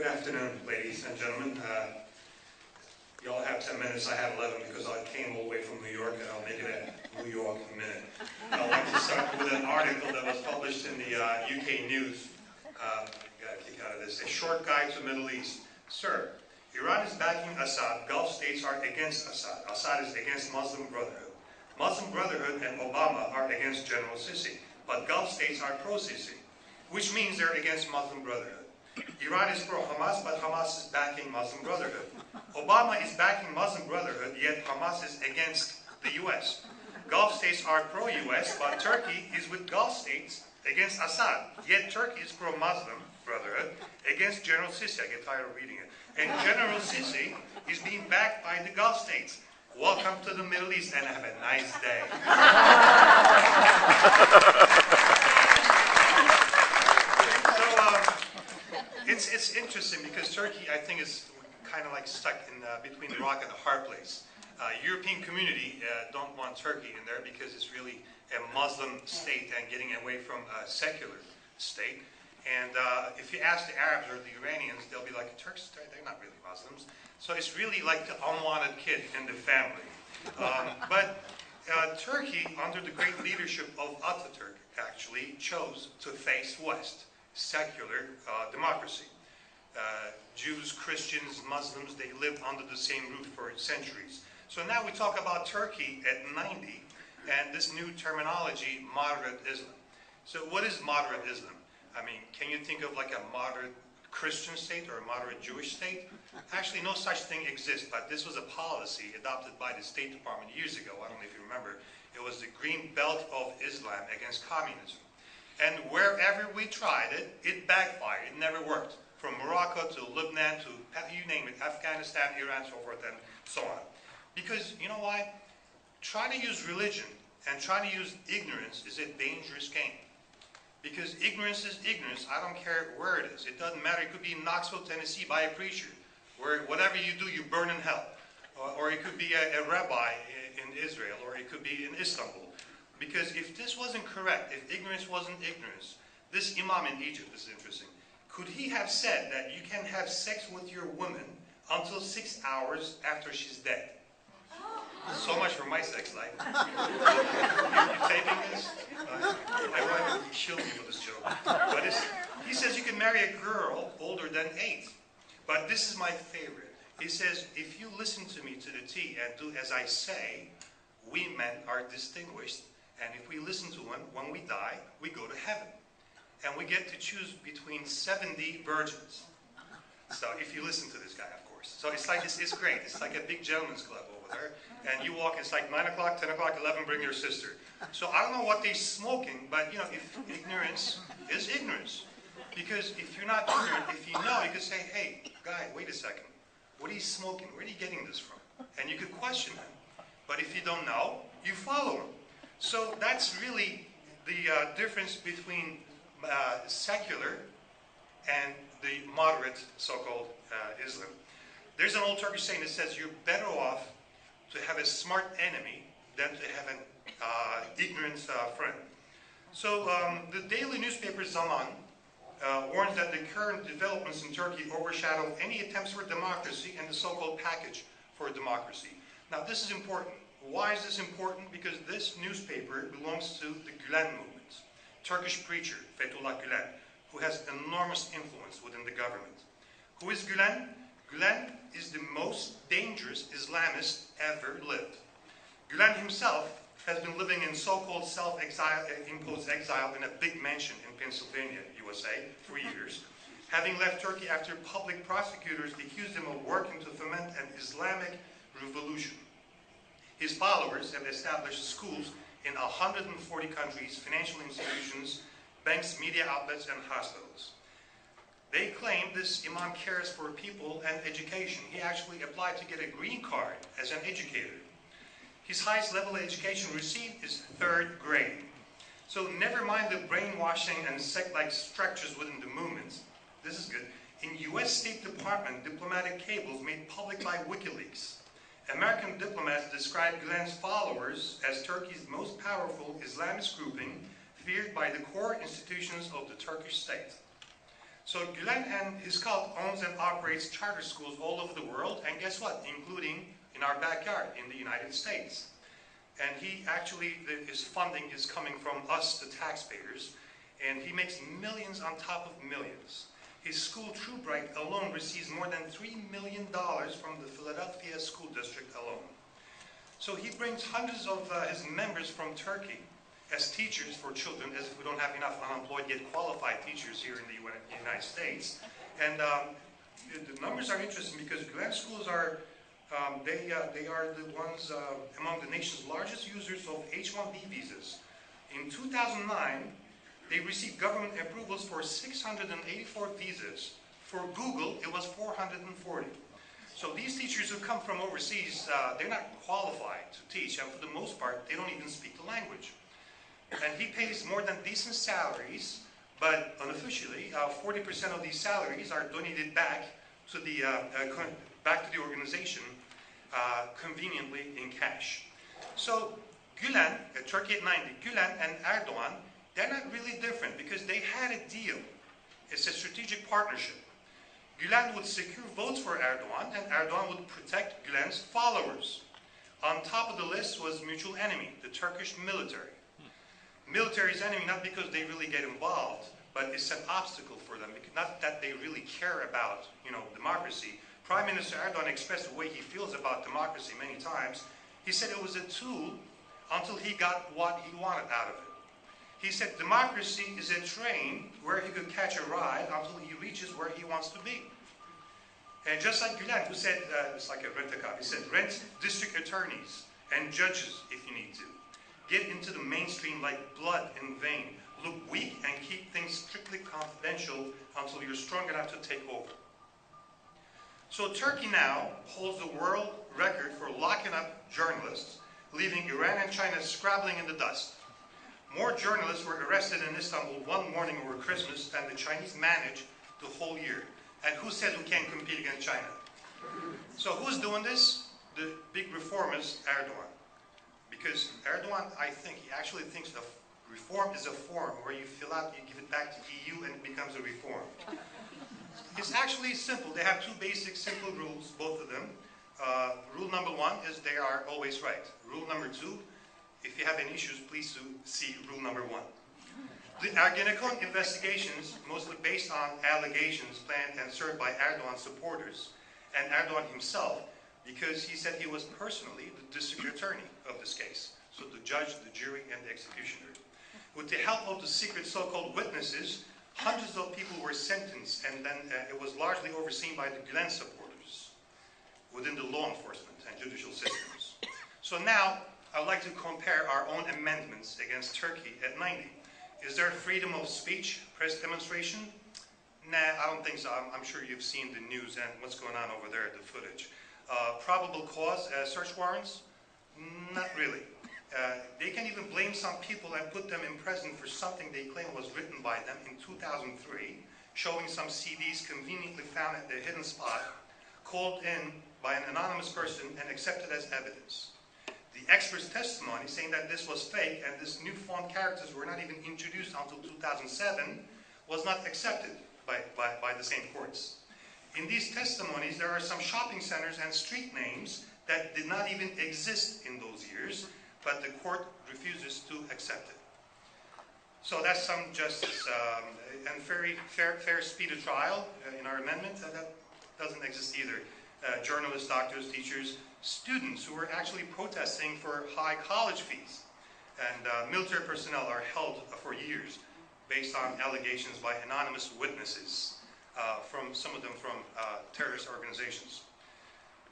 Good afternoon, ladies and gentlemen. You all have 10 minutes. I have 11 because I came all the way from New York, and I'll make it a New York minute. I'd like to start with an article that was published in the UK News. Got a kick out of this. A short guide to the Middle East. Sir, Iran is backing Assad. Gulf states are against Assad. Assad is against Muslim Brotherhood. Muslim Brotherhood and Obama are against General Sisi. But Gulf states are pro-Sisi, which means they're against Muslim Brotherhood. Iran is pro-Hamas, but Hamas is backing Muslim Brotherhood. Obama is backing Muslim Brotherhood, yet Hamas is against the U.S. Gulf states are pro-U.S., but Turkey is with Gulf states against Assad, yet Turkey is pro-Muslim Brotherhood against General Sisi. I get tired of reading it. And General Sisi is being backed by the Gulf states. Welcome to the Middle East, and have a nice day. It's interesting because Turkey, I think, is kind of like stuck in between the rock and the hard place. European community don't want Turkey in there because it's really a Muslim state and getting away from a secular state. And if you ask the Arabs or the Iranians, they'll be like, Turks, they're not really Muslims. So it's really like the unwanted kid in the family. But Turkey, under the great leadership of Atatürk, actually chose to face west. Secular democracy. Jews, Christians, Muslims, they lived under the same roof for centuries. So now we talk about Turkey at 90 and this new terminology, moderate Islam. So what is moderate Islam? I mean, can you think of like a moderate Christian state or a moderate Jewish state? Actually, no such thing exists, but this was a policy adopted by the State Department years ago. I don't know if you remember. It was the Green Belt of Islam against communism. And wherever we tried it, it backfired. It never worked. From Morocco to Lebanon to, you name it, Afghanistan, Iran, so forth, and so on. Because, you know why? Trying to use religion and trying to use ignorance is a dangerous game. Because ignorance is ignorance. I don't care where it is. It doesn't matter. It could be in Knoxville, Tennessee by a preacher, where whatever you do, you burn in hell. Or it could be a rabbi in Israel, or it could be in Istanbul. Because if this wasn't correct, if ignorance wasn't ignorance, this imam in Egypt, this is interesting, could he have said that you can have sex with your woman until 6 hours after she's dead? So much for my sex life. You taping this? My wife would kill me for this joke. But he says you can marry a girl older than 8. But this is my favorite. He says, if you listen to me to the T and do as I say, we men are distinguished. And if we listen to him, when we die, we go to heaven. And we get to choose between 70 virgins. So if you listen to this guy, of course. So it's like, it's great. It's like a big gentleman's club over there. And you walk, it's like 9 o'clock, 10 o'clock, 11, bring your sister. So I don't know what they're smoking, but you know, if ignorance is ignorance. Because if you're not ignorant, if you know, you could say, hey, guy, wait a second. What are you smoking? Where are you getting this from? And you could question him. But if you don't know, you follow him. So that's really the difference between secular and the moderate so-called Islam. There's an old Turkish saying that says you're better off to have a smart enemy than to have an ignorant friend. So the daily newspaper Zaman warns that the current developments in Turkey overshadow any attempts for democracy and the so-called package for democracy. Now this is important. Why is this important? Because this newspaper belongs to the Gülen movement. Turkish preacher, Fethullah Gülen, who has enormous influence within the government. Who is Gülen? Gülen is the most dangerous Islamist ever lived. Gülen himself has been living in so-called self-imposed exile in a big mansion in Pennsylvania, USA, for years, having left Turkey after public prosecutors accused him of working to foment an Islamic revolution. His followers have established schools in 140 countries, financial institutions, banks, media outlets, and hospitals. They claim this imam cares for people and education. He actually applied to get a green card as an educator. His highest level of education received is 3rd grade. So never mind the brainwashing and sect-like structures within the movements. This is good. In U.S. State Department diplomatic cables made public by WikiLeaks, American diplomats described Gülen's followers as Turkey's most powerful Islamist grouping, feared by the core institutions of the Turkish state. So Gülen and his cult owns and operates charter schools all over the world, and guess what? Including in our backyard, in the United States. And he actually, his funding is coming from us, the taxpayers, and he makes millions on top of millions. His school, True Bright, alone receives more than $3 million from the Philadelphia School District alone. So he brings hundreds of his members from Turkey as teachers for children, as if we don't have enough unemployed yet qualified teachers here in the United States. And the numbers are interesting because Gülen schools are, they are the ones among the nation's largest users of H-1B visas. In 2009, they received government approvals for 684 visas. For Google, it was 440. So these teachers who come from overseas, they're not qualified to teach, and for the most part, they don't even speak the language. And he pays more than decent salaries, but unofficially, 40% of these salaries are donated back to the organization, conveniently in cash. So Gülen, Turkey at 90, Gülen and Erdogan, they're not really different because they had a deal. It's a strategic partnership. Gülen would secure votes for Erdogan, and Erdogan would protect Gülen's followers. On top of the list was mutual enemy, the Turkish military. Military's enemy not because they really get involved, but it's an obstacle for them. Not that they really care about, democracy. Prime Minister Erdogan expressed the way he feels about democracy many times. He said it was a tool until he got what he wanted out of it. He said democracy is a train where he could catch a ride until he reaches where he wants to be. And just like Gülen, who said, it's like a rent-a-cop, he said, rent district attorneys and judges if you need to. Get into the mainstream like blood in vein. Look weak and keep things strictly confidential until you're strong enough to take over. So Turkey now holds the world record for locking up journalists, leaving Iran and China scrabbling in the dust. More journalists were arrested in Istanbul one morning over Christmas than the Chinese managed the whole year. And who says we can't compete against China? So who's doing this? The big reformist, Erdogan. Because Erdogan, I think, he actually thinks of reform is a form where you fill out, you give it back to EU, and it becomes a reform. It's actually simple. They have two basic, simple rules, both of them. Rule number one is they are always right. Rule number two, if you have any issues, please see rule number one. The Ergenekon investigations, mostly based on allegations planned and served by Erdogan supporters and Erdogan himself, because he said he was personally the district attorney of this case. So the judge, the jury, and the executioner. With the help of the secret so-called witnesses, hundreds of people were sentenced, and then it was largely overseen by the Gülen supporters within the law enforcement and judicial systems. So now, I would like to compare our own amendments against Turkey at 90. Is there freedom of speech, press demonstration? Nah, I don't think so. I'm sure you've seen the news and what's going on over there, the footage. Probable cause, search warrants? Not really. They can even blame some people and put them in prison for something they claim was written by them in 2003, showing some CDs conveniently found at their hidden spot, called in by an anonymous person and accepted as evidence. The expert's testimony saying that this was fake and this new font characters were not even introduced until 2007 was not accepted by the same courts. In these testimonies, there are some shopping centers and street names that did not even exist in those years, but the court refuses to accept it. So that's some justice and very fair speed of trial in our amendment. That doesn't exist either. Journalists, doctors, teachers, students who are actually protesting for high college fees, and military personnel are held for years based on allegations by anonymous witnesses, some of them from terrorist organizations.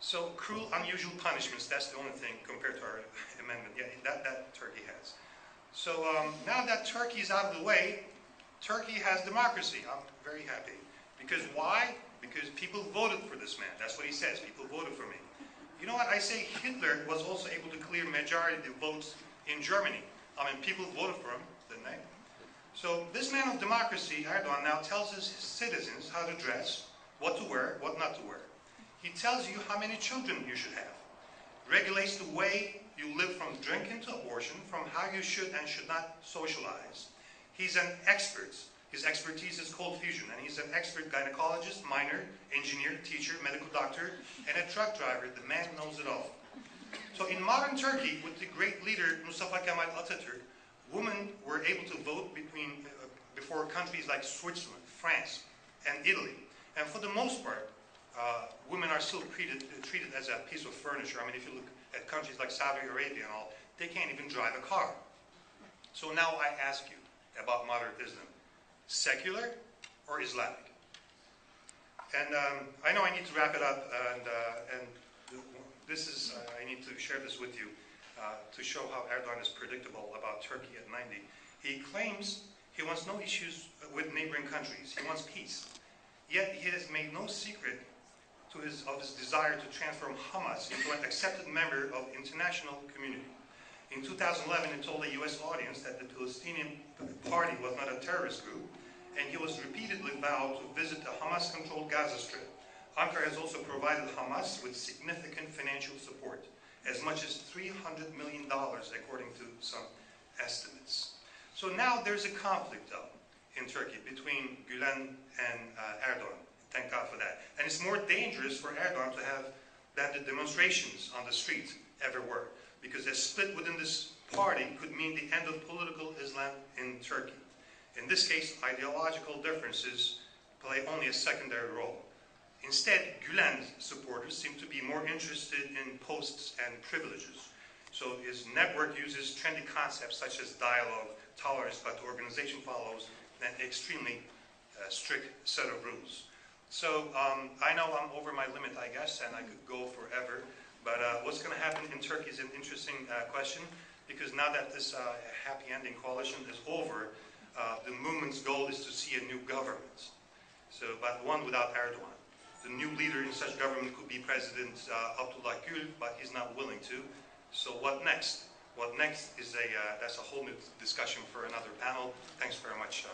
So cruel, unusual punishments, that's the only thing compared to our amendment, yeah, that Turkey has. So now that Turkey is out of the way, Turkey has democracy. I'm very happy. Because why? Because people voted for this man. That's what he says, people voted for me. You know what, I say Hitler was also able to clear majority of the votes in Germany. I mean, people voted for him, didn't they? So this man of democracy, Erdogan, now tells his citizens how to dress, what to wear, what not to wear. He tells you how many children you should have. Regulates the way you live from drinking to abortion, from how you should and should not socialize. He's an expert His expertise is cold fusion, and he's an expert gynecologist, miner, engineer, teacher, medical doctor, and a truck driver. The man knows it all. So in modern Turkey, with the great leader Mustafa Kemal Atatürk, women were able to vote before countries like Switzerland, France, and Italy. And for the most part, women are still treated as a piece of furniture. I mean, if you look at countries like Saudi Arabia and all, they can't even drive a car. So now I ask you about modern Islam. Secular or Islamic? And I know I need to wrap it up, and this is, I need to share this with you to show how Erdogan is predictable about Turkey at 90. He claims he wants no issues with neighboring countries. He wants peace. Yet he has made no secret of his desire to transform Hamas into an accepted member of the international community. In 2011, he told a U.S. audience that the Palestinian Party was not a terrorist group, and he was repeatedly vowed to visit the Hamas-controlled Gaza Strip. Ankara has also provided Hamas with significant financial support, as much as $300 million, according to some estimates. So now there's a conflict, though, in Turkey between Gülen and Erdogan. Thank God for that. And it's more dangerous for Erdogan to have than the demonstrations on the street ever were, because a split within this party could mean the end of political Islam in Turkey. In this case, ideological differences play only a secondary role. Instead, Gülen's supporters seem to be more interested in posts and privileges. So his network uses trendy concepts such as dialogue, tolerance, but the organization follows an extremely strict set of rules. So I know I'm over my limit, I guess, and I could go forever. But what's going to happen in Turkey is an interesting question, because now that this happy ending coalition is over, the movement's goal is to see a new government. So, but one without Erdogan. The new leader in such government could be President Abdullah Gül, but he's not willing to. So what next? What next is that's a whole new discussion for another panel. Thanks very much.